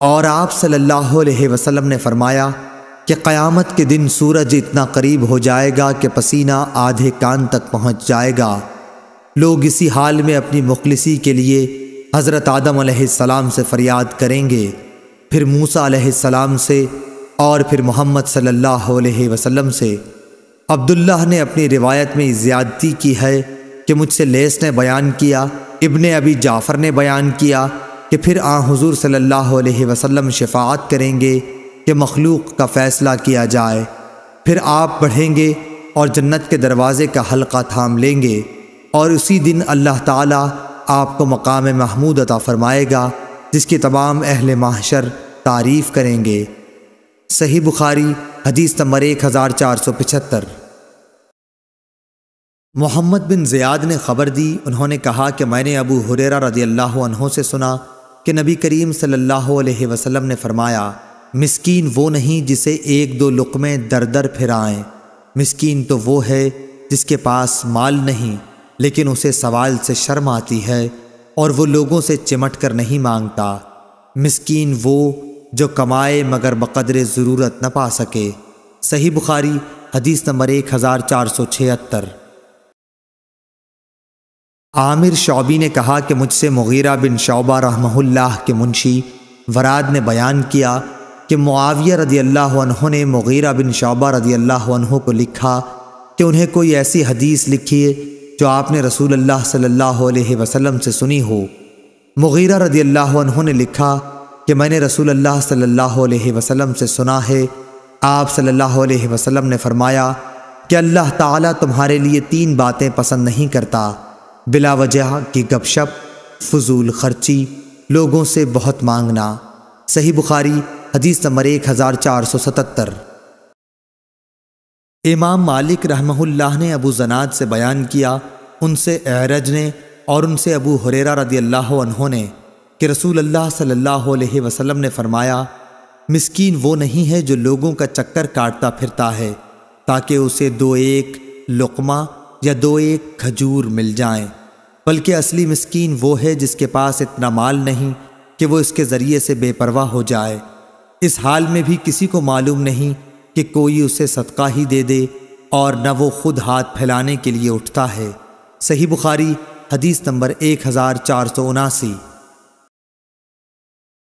اور آپ صلی اللہ علیہ وسلم نے فرمایا کہ قیامت کے دن سورج اتنا قریب ہو جائے گا کہ پسینہ آدھے کان تک پہنچ جائے گا۔ لوگ اسی حال میں اپنی مخلصی کے لیے حضرت آدم علیہ السلام سے فریاد کریں گے، پھر موسیٰ علیہ السلام سے، اور پھر محمد صلی اللہ علیہ وسلم سے۔ عبداللہ نے اپنی روایت میں زیادتی کی ہے کہ مجھ سے لیث نے بیان کیا، ابن ابی جعفر نے بیان کیا کہ پھر حضور صلی اللہ علیہ وسلم شفاعت کریں گے کہ مخلوق کا فیصلہ کیا جائے، پھر آپ بڑھیں گے اور جنت کے دروازے کا حلقہ تھام لیں گے، اور اسی دن اللہ تعالیٰ آپ کو مقام محمود عطا فرمائے گا جس کی تمام اہل محشر تعریف کریں گے۔ صحیح بخاری حدیث نمبر 1475۔ محمد بن زیاد نے خبر دی، انہوں نے کہا کہ میں نے ابو ہریرہ رضی اللہ عنہ سے سنا کہ نبی کریم صلی اللہ علیہ وسلم نے فرمایا، مسکین وہ نہیں جسے ایک دو لقمے در در پھرائیں، مسکین تو وہ ہے جس کے پاس مال نہیں لیکن اسے سوال سے شرم آتی ہے اور وہ لوگوں سے چمٹ کر نہیں مانگتا، مسکین وہ جو کمائے مگر بقدر ضرورت نہ پا سکے۔ صحیح بخاری حدیث نمبر 1476۔ عامر شعبی نے کہا کہ مجھ سے مغیرہ بن شعبہ رحمہ اللہ کے منشی وراد نے بیان کیا کہ معاویہ رضی اللہ عنہ نے مغیرہ بن شعبہ رضی اللہ عنہ کو لکھا کہ انہیں کوئی ایسی حدیث لکھیے جو آپ نے رسول اللہ صلی اللہ علیہ وسلم سے سنی ہو۔ مغیرہ رضی اللہ عنہ نے لکھا کہ میں نے رسول اللہ صلی اللہ علیہ وسلم سے سنا ہے، آپ صلی اللہ علیہ وسلم نے فرمایا کہ اللہ تعالیٰ تمہارے لیے 3 باتیں پسند نہیں کرتا، بلا وجہ کی گپ شپ، فضول خرچی، لوگوں سے بہت مانگنا۔ صحیح بخاری حدیث نمبر 1477۔ امام مالک رحمہ اللہ نے ابو زناد سے بیان کیا، ان سے اعرج نے اور ان سے ابو ہریرہ رضی اللہ عنہ نے کہ رسول اللہ صلی اللہ علیہ وسلم نے فرمایا، مسکین وہ نہیں ہے جو لوگوں کا چکر کاٹتا پھرتا ہے تاکہ اسے 2-1 لقمہ یا 2-1 کھجور مل جائیں، بلکہ اصلی مسکین وہ ہے جس کے پاس اتنا مال نہیں کہ وہ اس کے ذریعے سے بے پرواہ ہو جائے، اس حال میں بھی کسی کو معلوم نہیں کہ کوئی اسے صدقہ ہی دے دے اور نہ وہ خود ہاتھ پھیلانے کے لیے اٹھتا ہے۔ صحیح بخاری حدیث نمبر 1479۔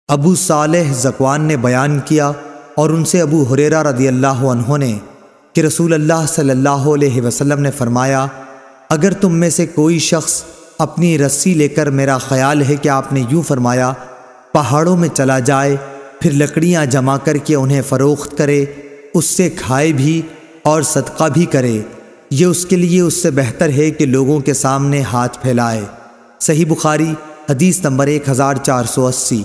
ابو صالح ذکوان نے بیان کیا اور ان سے ابو ہریرہ رضی اللہ عنہ نے کہ رسول اللہ صلی اللہ علیہ وسلم نے فرمایا، اگر تم میں سے کوئی شخص اپنی رسی لے کر، میرا خیال ہے کہ آپ نے یوں فرمایا، پہاڑوں میں چلا جائے، پھر لکڑیاں جمع کر کے انہیں فروخت کرے، اس سے کھائے بھی اور صدقہ بھی کرے، یہ اس کے لیے اس سے بہتر ہے کہ لوگوں کے سامنے ہاتھ پھیلائے۔ صحیح بخاری حدیث نمبر 1480۔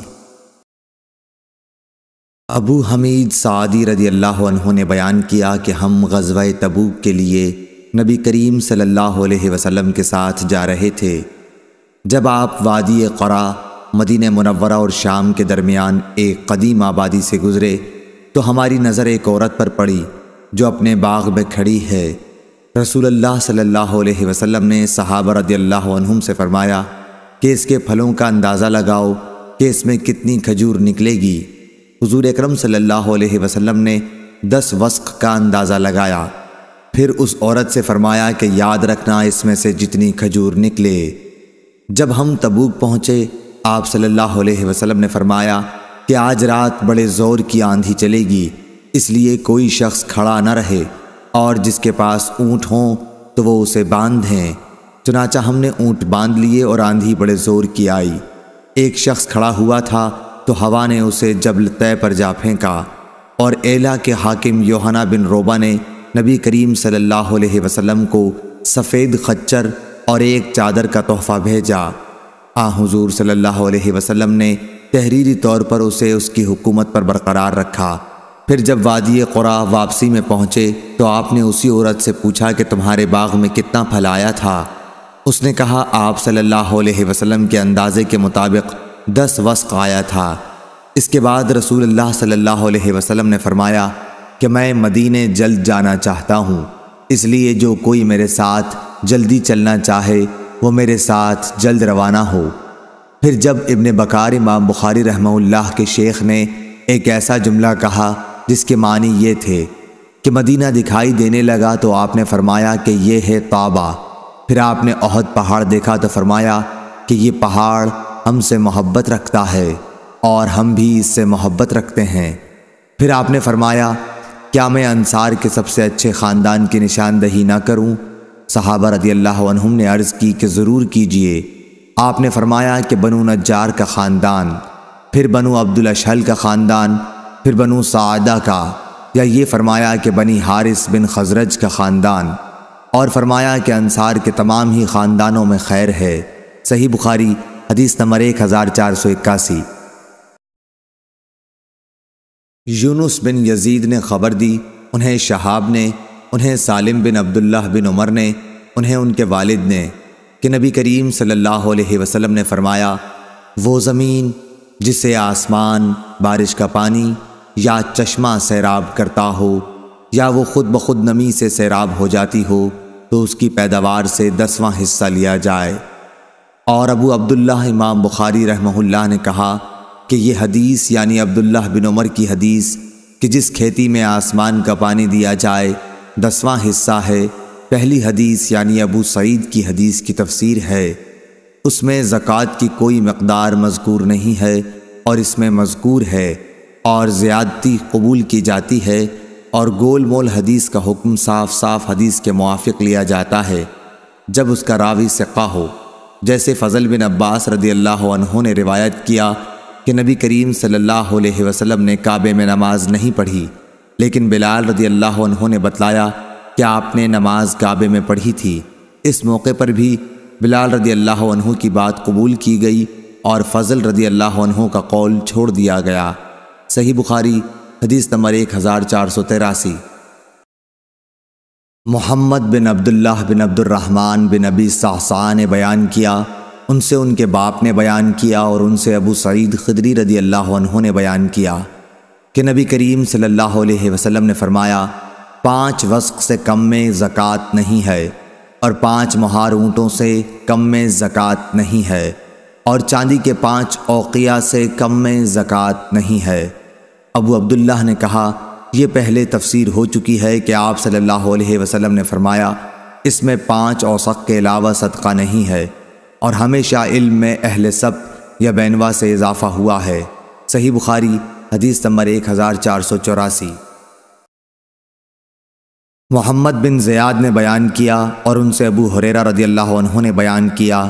ابو حمید سعدی رضی اللہ عنہ نے بیان کیا کہ ہم غزوہ تبوک کے لیے نبی کریم صلی اللہ علیہ وسلم کے ساتھ جا رہے تھے۔ جب آپ وادی قرا، مدینہ منورہ اور شام کے درمیان ایک قدیم آبادی سے گزرے تو ہماری نظر ایک عورت پر پڑی جو اپنے باغ میں کھڑی ہے۔ رسول اللہ صلی اللہ علیہ وسلم نے صحابہ رضی اللہ عنہم سے فرمایا کہ اس کے پھلوں کا اندازہ لگاؤ کہ اس میں کتنی کھجور نکلے گی۔ حضور اکرم صلی اللہ علیہ وسلم نے 10 وسق کا اندازہ لگایا، پھر اس عورت سے فرمایا کہ یاد رکھنا اس میں سے جتنی کھجور نکلے۔ جب ہم تبوک پہنچے، آپ صلی اللہ علیہ وسلم نے فرمایا کہ آج رات بڑے زور کی آندھی چلے گی، اس لیے کوئی شخص کھڑا نہ رہے، اور جس کے پاس اونٹ ہوں تو وہ اسے باندھ دیں۔ چنانچہ ہم نے اونٹ باندھ لیے اور آندھی بڑے زور کی آئی۔ ایک شخص کھڑا ہوا تھا تو ہوا نے اسے جبل طے پر جا پھینکا، اور ایلا کے حاکم یوحنا بن روبہ نے نبی کریم صلی اللہ علیہ وسلم کو سفید خچر اور ایک چادر کا تحفہ بھیجا۔ حضور صلی اللہ علیہ وسلم نے تحریری طور پر اسے اس کی حکومت پر برقرار رکھا۔ پھر جب وادی قرا واپسی میں پہنچے تو آپ نے اسی عورت سے پوچھا کہ تمہارے باغ میں کتنا پھل آیا تھا؟ اس نے کہا آپ صلی اللہ علیہ وسلم کے اندازے کے مطابق 10 وسق آیا تھا۔ اس کے بعد رسول اللہ صلی اللہ علیہ وسلم نے فرمایا کہ میں مدینے جلد جانا چاہتا ہوں، اس لیے جو کوئی میرے ساتھ جلدی چلنا چاہے وہ میرے ساتھ جلد روانہ ہو۔ پھر جب ابن بکار امام بخاری رحمہ اللہ کے شیخ نے ایک ایسا جملہ کہا جس کے معنی یہ تھے کہ مدینہ دکھائی دینے لگا تو آپ نے فرمایا کہ یہ ہے طابہ۔ پھر آپ نے احد پہاڑ دیکھا تو فرمایا کہ یہ پہاڑ ہم سے محبت رکھتا ہے اور ہم بھی اس سے محبت رکھتے ہیں۔ پھر آپ نے فرمایا کیا میں انصار کے سب سے اچھے خاندان کی نشاندہی نہ کروں؟ صحابہ رضی اللہ عنہم نے عرض کی کہ ضرور کیجئے۔ آپ نے فرمایا کہ بنو نجار کا خاندان، پھر بنو عبد الاشہل کا خاندان، پھر بنو سعدہ کا، یا یہ فرمایا کہ بنی حارث بن خزرج کا خاندان، اور فرمایا کہ انصار کے تمام ہی خاندانوں میں خیر ہے۔ صحیح بخاری حدیث نمبر 1481۔ یونس بن یزید نے خبر دی، انہیں شہاب نے، انہیں سالم بن عبداللہ بن عمر نے، انہیں ان کے والد نے، کہ نبی کریم صلی اللہ علیہ وسلم نے فرمایا وہ زمین جسے آسمان بارش کا پانی یا چشمہ سیراب کرتا ہو یا وہ خود بخود نمی سے سیراب ہو جاتی ہو تو اس کی پیداوار سے 10واں حصہ لیا جائے۔ اور ابو عبداللہ امام بخاری رحمہ اللہ نے کہا کہ یہ حدیث یعنی عبداللہ بن عمر کی حدیث کہ جس کھیتی میں آسمان کا پانی دیا جائے 10واں حصہ ہے، پہلی حدیث یعنی ابو سعید کی حدیث کی تفسیر ہے۔ اس میں زکوٰۃ کی کوئی مقدار مذکور نہیں ہے اور اس میں مذکور ہے اور زیادتی قبول کی جاتی ہے، اور گول مول حدیث کا حکم صاف صاف حدیث کے موافق لیا جاتا ہے جب اس کا راوی ثقہ ہو، جیسے فضل بن عباس رضی اللہ عنہ نے روایت کیا کہ نبی کریم صلی اللہ علیہ وسلم نے کعبے میں نماز نہیں پڑھی، لیکن بلال رضی اللہ عنہ نے بتلایا کہ آپ نے نماز کعبے میں پڑھی تھی۔ اس موقع پر بھی بلال رضی اللہ عنہ کی بات قبول کی گئی اور فضل رضی اللہ عنہ کا قول چھوڑ دیا گیا۔ صحیح بخاری حدیث نمبر 1483۔ محمد بن عبداللہ بن عبد الرحمن بن ابی صعصعہ نے بیان کیا، ان سے ان کے باپ نے بیان کیا اور ان سے ابو سعید خدری رضی اللہ عنہ نے بیان کیا کہ نبی کریم صلی اللہ علیہ وسلم نے فرمایا 5 وسق سے کم میں زکوٰۃ نہیں ہے، اور 5 مہار اونٹوں سے کم میں زکوٰۃ نہیں ہے، اور چاندی کے 5 اوقیہ سے کم میں زکوٰۃ نہیں ہے۔ ابو عبداللہ نے کہا یہ پہلے تفسیر ہو چکی ہے کہ آپ صلی اللہ علیہ وسلم نے فرمایا اس میں 5 اوسق کے علاوہ صدقہ نہیں ہے، اور ہمیشہ علم میں اہل سبت یا بینوا سے اضافہ ہوا ہے۔ صحیح بخاری حدیث نمبر 1484۔ محمد بن زیاد نے بیان کیا اور ان سے ابو ہریرہ رضی اللہ عنہ نے بیان کیا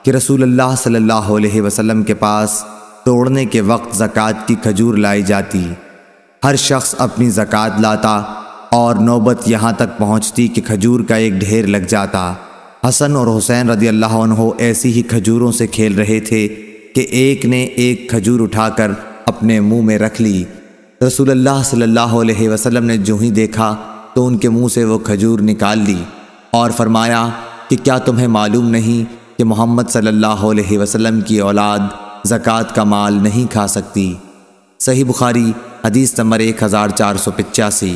کہ رسول اللہ صلی اللہ علیہ وسلم کے پاس توڑنے کے وقت زکوٰۃ کی کھجور لائی جاتی، ہر شخص اپنی زکوٰۃ لاتا اور نوبت یہاں تک پہنچتی کہ کھجور کا ایک ڈھیر لگ جاتا۔ حسن اور حسین رضی اللہ عنہ ایسی ہی کھجوروں سے کھیل رہے تھے کہ ایک نے ایک کھجور اٹھا کر اپنے منہ میں رکھ لی۔ رسول اللہ صلی اللہ علیہ وسلم نے جو ہی دیکھا تو ان کے منہ سے وہ کھجور نکال لی اور فرمایا کہ کیا تمہیں معلوم نہیں کہ محمد صلی اللہ علیہ وسلم کی اولاد زکوٰۃ کا مال نہیں کھا سکتی؟ صحیح بخاری حدیث نمبر 1485۔